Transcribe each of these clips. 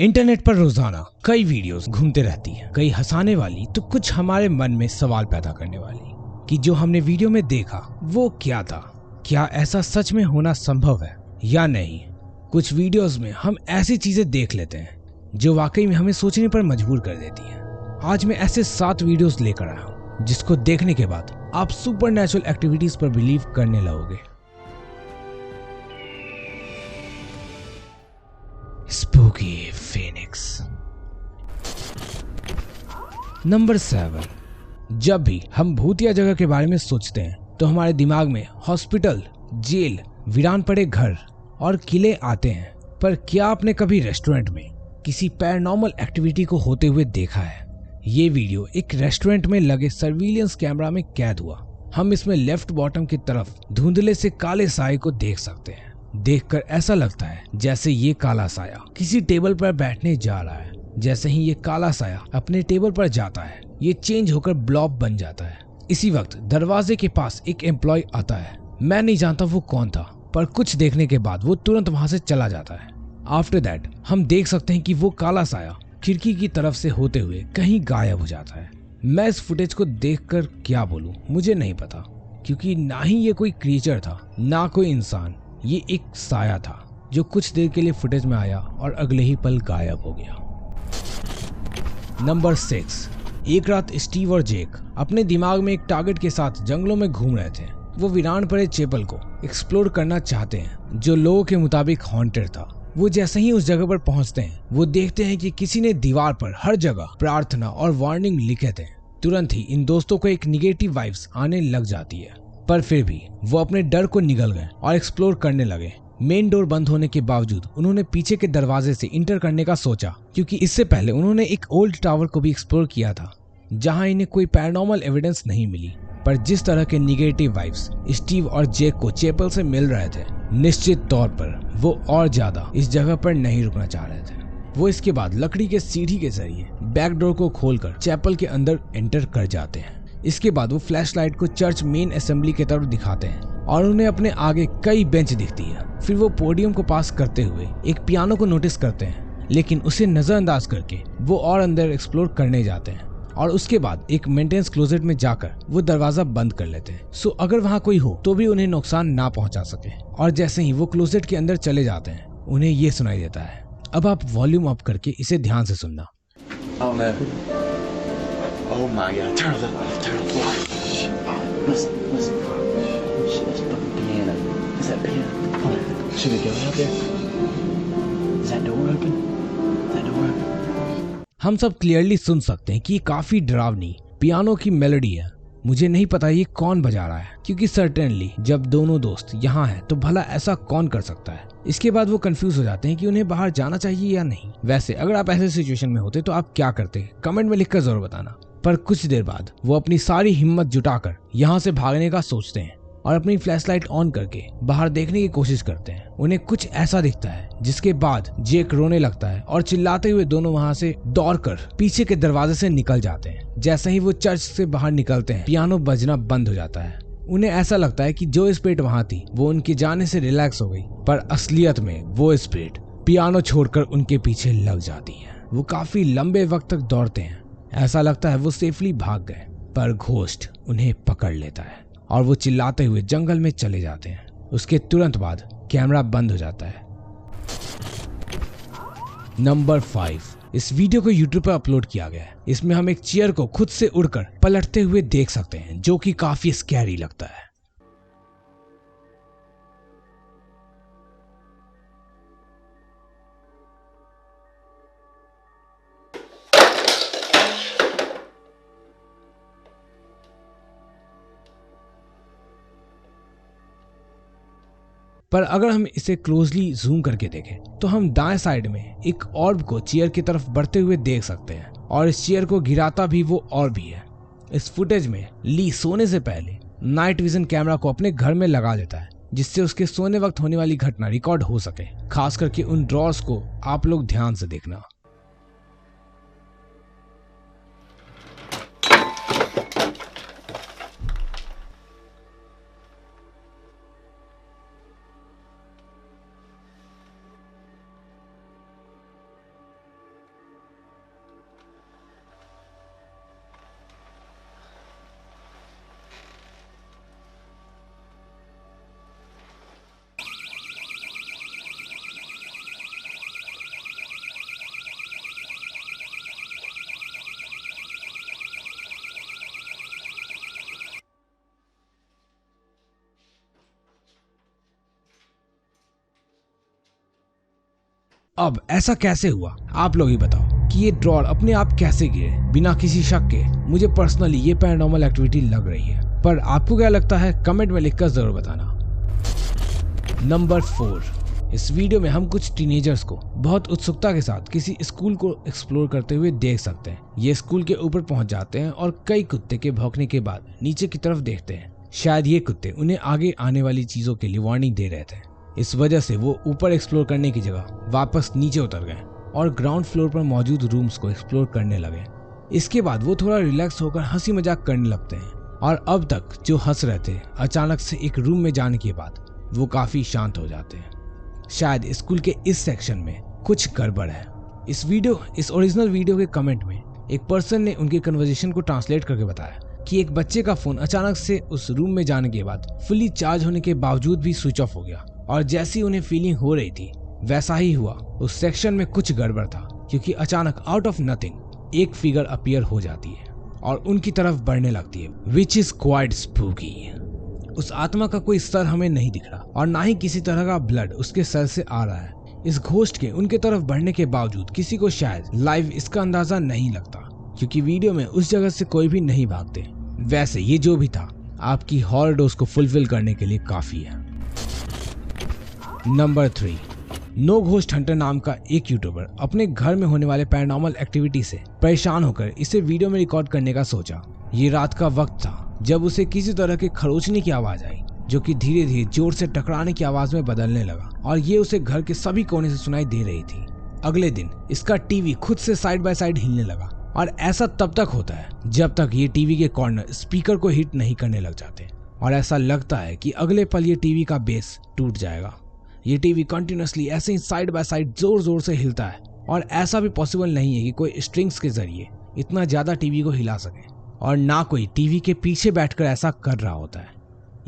Internet पर रोजाना कई वीडियोस घूमते रहती हैं, कई हंसाने वाली तो कुछ हमारे मन में सवाल पैदा करने वाली कि जो हमने वीडियो में देखा वो क्या था, क्या ऐसा सच में होना संभव है या नहीं। कुछ वीडियोस में हम ऐसी चीजें देख लेते हैं जो वाकई में हमें सोचने पर मजबूर कर देती हैं। आज मैं ऐसे 7 वीडियोस लेकर आया हूँ जिसको देखने के बाद आप सुपरनैचुरल एक्टिविटीज पर बिलीव करने लगोगे। Spooky Phoenix. नंबर 7। जब भी हम भूतिया जगह के बारे में सोचते हैं तो हमारे दिमाग में हॉस्पिटल, जेल, वीरान पड़े घर और किले आते हैं। पर क्या आपने कभी रेस्टोरेंट में किसी पैरानॉर्मल एक्टिविटी को होते हुए देखा है? ये वीडियो एक रेस्टोरेंट में लगे सर्विलियंस कैमरा में कैद हुआ। हम इसमें लेफ्ट बॉटम की तरफ धुंधले से काले साए को देख सकते हैं। देखकर ऐसा लगता है जैसे ये काला साया किसी टेबल पर बैठने जा रहा है। जैसे ही ये काला साया अपने टेबल पर जाता है, ये चेंज होकर ब्लॉब बन जाता है। इसी वक्त दरवाजे के पास एक एम्प्लॉय आता है। मैं नहीं जानता वो कौन था, पर कुछ देखने के बाद वो तुरंत वहां से चला जाता है। आफ्टर दैट हम देख सकते हैं कि वो काला साया खिड़की की तरफ से होते हुए कहीं गायब हो जाता है। मैं इस फुटेज को देखकर क्या बोलूं मुझे नहीं पता, क्योंकि ना ही ये कोई क्रिएचर था ना कोई इंसान। ये एक साया था जो कुछ देर के लिए फुटेज में आया और अगले ही पल गायब हो गया। नंबर 6। एक रात स्टीव और जेक अपने दिमाग में एक टारगेट के साथ जंगलों में घूम रहे थे। वो वीरान पड़े चैपल को एक्सप्लोर करना चाहते हैं जो लोगों के मुताबिक हॉन्टेड था। वो जैसे ही उस जगह पर पहुंचते हैं वो देखते हैं कि किसी ने दीवार पर हर जगह प्रार्थना और वार्निंग लिखे थे। तुरंत ही इन दोस्तों को एक निगेटिव वाइब्स आने लग जाती है, पर फिर भी वो अपने डर को निगल गए और एक्सप्लोर करने लगे। मेन डोर बंद होने के बावजूद उन्होंने पीछे के दरवाजे से इंटर करने का सोचा, क्योंकि इससे पहले उन्होंने एक ओल्ड टावर को भी एक्सप्लोर किया था जहां इन्हें कोई पैरानॉर्मल एविडेंस नहीं मिली। पर जिस तरह के निगेटिव वाइब्स स्टीव और जेक को चैपल से मिल रहे थे, निश्चित तौर पर वो और ज्यादा इस जगह पर नहीं रुकना चाह रहे थे। वो इसके बाद लकड़ी के सीढ़ी के जरिए बैक डोर को खोलकर चैपल के अंदर एंटर कर जाते हैं। इसके बाद वो फ्लैशलाइट को चर्च मेन असेंबली की तरफ दिखाते हैं और उन्हें अपने आगे कई बेंच दिखती है। फिर वो पोडियम को पास करते हुए एक पियानो को नोटिस करते हैं, लेकिन उसे नजरअंदाज करके वो और अंदर एक्सप्लोर करने जाते हैं और उसके बाद एक मेंटेनेंस क्लोजेट में जाकर वो दरवाजा बंद कर लेते हैं, सो अगर वहाँ कोई हो तो भी उन्हें नुकसान ना पहुंचा सके। और जैसे ही वो क्लोजेट के अंदर चले जाते हैं उन्हें ये सुनाई देता है। अब आप वॉल्यूम अप करके इसे ध्यान से सुनना। Oh my God! Turn it up! Turn it up! Listen, listen. Shit, that's fucking piano. Is that piano? Come on. Should we go out there? Is that door open? Is that door open? हम सब clearly सुन सकते हैं कि काफी डरावनी piano की melody है। मुझे नहीं पता ये कौन बजा रहा है, क्योंकि सर्टेनली जब दोनों दोस्त यहाँ हैं तो भला ऐसा कौन कर सकता है। इसके बाद वो कंफ्यूज हो जाते हैं कि उन्हें बाहर जाना चाहिए या नहीं। वैसे अगर आप ऐसे सिचुएशन में होते तो आप क्या करते, कमेंट में लिखकर जरूर बताना। पर कुछ देर बाद वो अपनी सारी हिम्मत जुटाकर यहाँ से भागने का सोचते हैं और अपनी फ्लैशलाइट ऑन करके बाहर देखने की कोशिश करते हैं। उन्हें कुछ ऐसा दिखता है जिसके बाद जेक रोने लगता है और चिल्लाते हुए दोनों वहाँ से दौड़कर पीछे के दरवाजे से निकल जाते हैं। जैसे ही वो चर्च से बाहर निकलते हैं पियानो बजना बंद हो जाता है। उन्हें ऐसा लगता है कि जो स्पिरिट वहाँ थी वो उनके जाने से रिलैक्स हो गई, पर असलियत में वो स्पिरिट पियानो छोड़कर उनके पीछे लग जाती है। वो काफी लंबे वक्त तक दौड़ते हैं, ऐसा लगता है वो सेफली भाग गए, पर घोस्ट उन्हें पकड़ लेता है और वो चिल्लाते हुए जंगल में चले जाते हैं। उसके तुरंत बाद कैमरा बंद हो जाता है। नंबर 5। इस वीडियो को YouTube पर अपलोड किया गया है। इसमें हम एक चेयर को खुद से उड़कर पलटते हुए देख सकते हैं, जो कि काफी स्कैरी लगता है। पर अगर हम इसे क्लोजली जूम करके देखें तो हम दाएं साइड में एक ऑर्ब को चेयर की तरफ बढ़ते हुए देख सकते हैं, और इस चेयर को गिराता भी वो ऑर्ब ही है। इस फुटेज में ली सोने से पहले नाइट विजन कैमरा को अपने घर में लगा लेता है, जिससे उसके सोने वक्त होने वाली घटना रिकॉर्ड हो सके। खास करके उन ड्रॉर्स को आप लोग ध्यान से देखना। अब ऐसा कैसे हुआ, आप लोग ही बताओ कि ये ड्रॉर अपने आप कैसे गिरे बिना किसी शक के। मुझे पर्सनली ये पैरानॉर्मल एक्टिविटी लग रही है, पर आपको क्या लगता है कमेंट में लिखकर जरूर बताना। नंबर 4, इस वीडियो में हम कुछ टीनेजर्स को बहुत उत्सुकता के साथ किसी स्कूल को एक्सप्लोर करते हुए देख सकते हैं। ये स्कूल के ऊपर पहुंच जाते हैं और कई कुत्ते के भौंकने के बाद नीचे की तरफ देखते हैं। शायद ये कुत्ते उन्हें आगे आने वाली चीजों के लिए वार्निंग दे रहे थे। इस वजह से वो ऊपर एक्सप्लोर करने की जगह वापस नीचे उतर गए और ग्राउंड फ्लोर पर मौजूद रूम्स को एक्सप्लोर करने लगे। इसके बाद वो थोड़ा रिलैक्स होकर हंसी मजाक करने लगते हैं और अब तक जो हंस रहे थे अचानक से एक रूम में जाने के बाद वो काफी शांत हो जाते हैं। शायद स्कूल के इस सेक्शन में कुछ गड़बड़ है। इस ओरिजिनल वीडियो के कमेंट में एक पर्सन ने उनके कन्वर्सेशन को ट्रांसलेट करके बताया कि एक बच्चे का फोन अचानक से उस रूम में जाने के बाद फुली चार्ज होने के बावजूद भी स्विच ऑफ हो गया और जैसी उन्हें फीलिंग हो रही थी वैसा ही हुआ। उस सेक्शन में कुछ गड़बड़ था क्योंकि अचानक आउट ऑफ नथिंग एक फिगर अपीयर हो जाती है और उनकी तरफ बढ़ने लगती है, विच इज क्वाइट स्पूकी। उस आत्मा का कोई सर हमें नहीं दिख रहा और ना ही किसी तरह का ब्लड उसके सर से आ रहा है। इस घोस्ट के उनके तरफ बढ़ने के बावजूद किसी को शायद लाइव इसका अंदाजा नहीं लगता क्योंकि वीडियो में उस जगह से कोई भी नहीं भागते। वैसे ये जो भी था आपकी हॉरर डोज को फुलफिल करने के लिए काफी है। नंबर 3, नो घोस्ट हंटर नाम का एक यूट्यूबर अपने घर में होने वाले पैरानॉर्मल एक्टिविटी से परेशान होकर इसे वीडियो में रिकॉर्ड करने का सोचा। ये रात का वक्त था जब उसे किसी तरह के खरोचने की आवाज आई जो कि धीरे धीरे जोर से टकराने की आवाज में बदलने लगा और ये उसे घर के सभी कोने से सुनाई दे रही थी। अगले दिन इसका टीवी खुद से साइड बाय साइड हिलने लगा और ऐसा तब तक होता है जब तक ये टीवी के कॉर्नर स्पीकर को हिट नहीं करने लग जाते और ऐसा लगता है कि अगले पल ये टीवी का बेस टूट जाएगा। ये टीवी कंटिन्यूअसली ऐसे ही साइड बाय साइड जोर जोर से हिलता है और ऐसा भी पॉसिबल नहीं है कि कोई स्ट्रिंग्स के जरिए इतना ज्यादा टीवी को हिला सके और ना कोई टीवी के पीछे बैठकर ऐसा कर रहा होता है।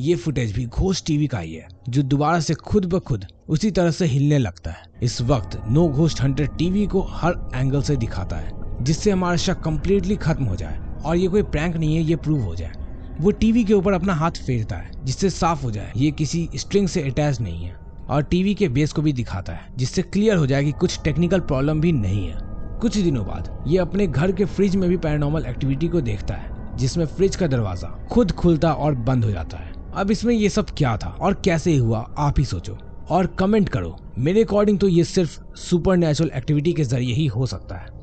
ये फुटेज भी घोस्ट टीवी का ही है जो दोबारा से खुद ब खुद उसी तरह से हिलने लगता है। इस वक्त नो घोस्ट हंटर टीवी को हर एंगल से दिखाता है जिससे हमारा शक कंप्लीटली खत्म हो जाए और ये कोई प्रैंक नहीं है, ये प्रूव हो जाए। वो टीवी के ऊपर अपना हाथ फेरता है जिससे साफ हो जाए ये किसी स्ट्रिंग से अटैच नहीं है और टीवी के बेस को भी दिखाता है जिससे क्लियर हो जाए कि कुछ टेक्निकल प्रॉब्लम भी नहीं है। कुछ दिनों बाद ये अपने घर के फ्रिज में भी पैरानॉर्मल एक्टिविटी को देखता है जिसमें फ्रिज का दरवाजा खुद खुलता और बंद हो जाता है। अब इसमें ये सब क्या था और कैसे हुआ आप ही सोचो और कमेंट करो। मेरे अकॉर्डिंग तो ये सिर्फ सुपरनैचुरल एक्टिविटी के जरिए ही हो सकता है।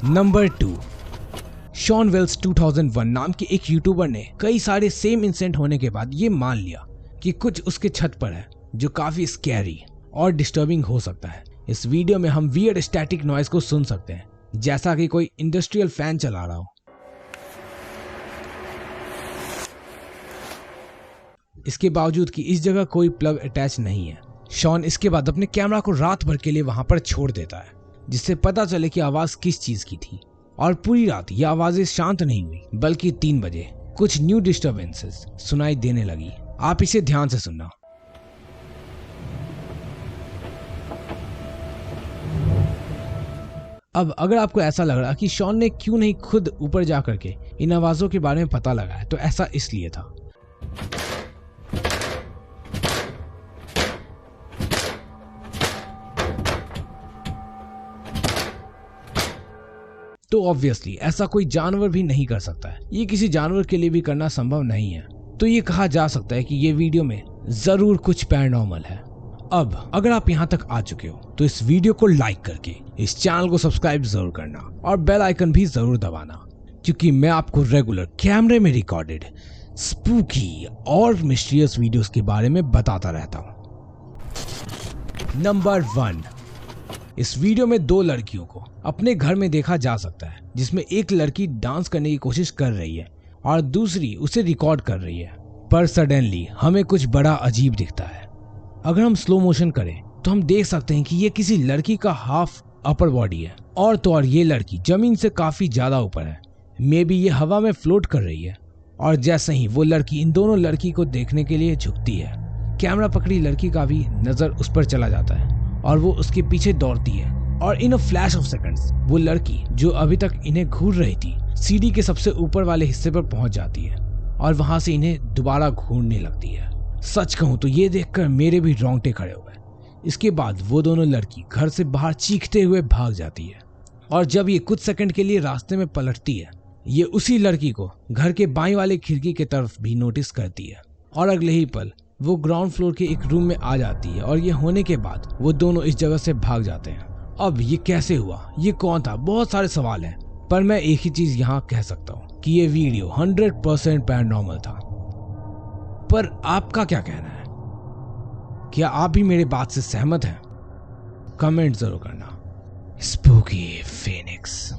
नंबर 2, शॉन वेल्स 2001 नाम के एक यूट्यूबर ने कई सारे सेम इंसिडेंट होने के बाद ये मान लिया कि कुछ उसके छत पर है जो काफी स्कैरी और डिस्टर्बिंग हो सकता है। इस वीडियो में हम वियर्ड स्टैटिक नॉइज को सुन सकते हैं जैसा कि कोई इंडस्ट्रियल फैन चला रहा हो। इसके बावजूद कि इस जगह कोई प्लग अटैच नहीं है। शॉन इसके बाद अपने कैमरा को रात भर के लिए वहां पर छोड़ देता है जिससे पता चले कि आवाज किस चीज की थी और पूरी रात ये आवाजें शांत नहीं हुई बल्कि 3 बजे कुछ न्यू डिस्टर्बेंसेस सुनाई देने लगी। आप इसे ध्यान से सुनना। अब अगर आपको ऐसा लग रहा कि शॉन ने क्यों नहीं खुद ऊपर जाकर के इन आवाजों के बारे में पता लगाया तो ऐसा इसलिए था। तो ऑब्वियसली ऐसा कोई जानवर भी नहीं कर सकता है। ये किसी जानवर के लिए भी करना संभव नहीं है। तो ये कहा जा सकता है कि ये वीडियो में जरूर कुछ पैरानॉर्मल है। अब अगर आप यहाँ तक आ चुके हो तो इस वीडियो को लाइक करके इस चैनल को सब्सक्राइब जरूर करना और बेल आइकन भी जरूर दबाना क्योंकि मैं आपको रेगुलर कैमरे में रिकॉर्डेड स्पूकी और मिस्टीरियस वीडियोस के बारे में बताता रहता हूँ। नंबर 1, इस वीडियो में 2 लड़कियों को अपने घर में देखा जा सकता है जिसमें एक लड़की डांस करने की कोशिश कर रही है और दूसरी उसे रिकॉर्ड कर रही है। पर सडनली हमें कुछ बड़ा अजीब दिखता है। अगर हम स्लो मोशन करें तो हम देख सकते हैं कि ये किसी लड़की का हाफ अपर बॉडी है और तो और ये लड़की जमीन से काफी ज्यादा ऊपर है। मे बी ये हवा में फ्लोट कर रही है और जैसे ही वो लड़की इन दोनों लड़की को देखने के लिए झुकती है कैमरा पकड़ी लड़की का भी नजर उस पर चला जाता है और वो उसके पीछे दौड़ती है और इन अ फ्लैश ऑफ सेकंड्स वो लड़की जो अभी तक इन्हें घूर रही थी सीढ़ी के सबसे ऊपर वाले हिस्से पर पहुंच जाती है और वहां से इन्हें दोबारा घूरने लगती है। सच कहूं तो ये देखकर मेरे भी रोंगटे खड़े हो गए इसके बाद वो दोनों लड़की घर से बाहर चीखते हुए भाग जाती है और जब ये कुछ सेकंड के लिए रास्ते में पलटती है, ये उसी लड़की को घर के बाईं वाले खिड़की की तरफ भी नोटिस करती है और अगले ही पल वो ग्राउंड फ्लोर के एक रूम में आ जाती है और ये होने के बाद वो दोनों इस जगह से भाग जाते हैं। अब ये कैसे हुआ, ये कौन था, बहुत सारे सवाल हैं, पर मैं एक ही चीज यहाँ कह सकता हूँ कि ये वीडियो 100% पैरानॉर्मल था। पर आपका क्या कहना है? क्या आप भी मेरे बात से सहमत हैं? कमेंट जरूर करना। Spooky Phoenix.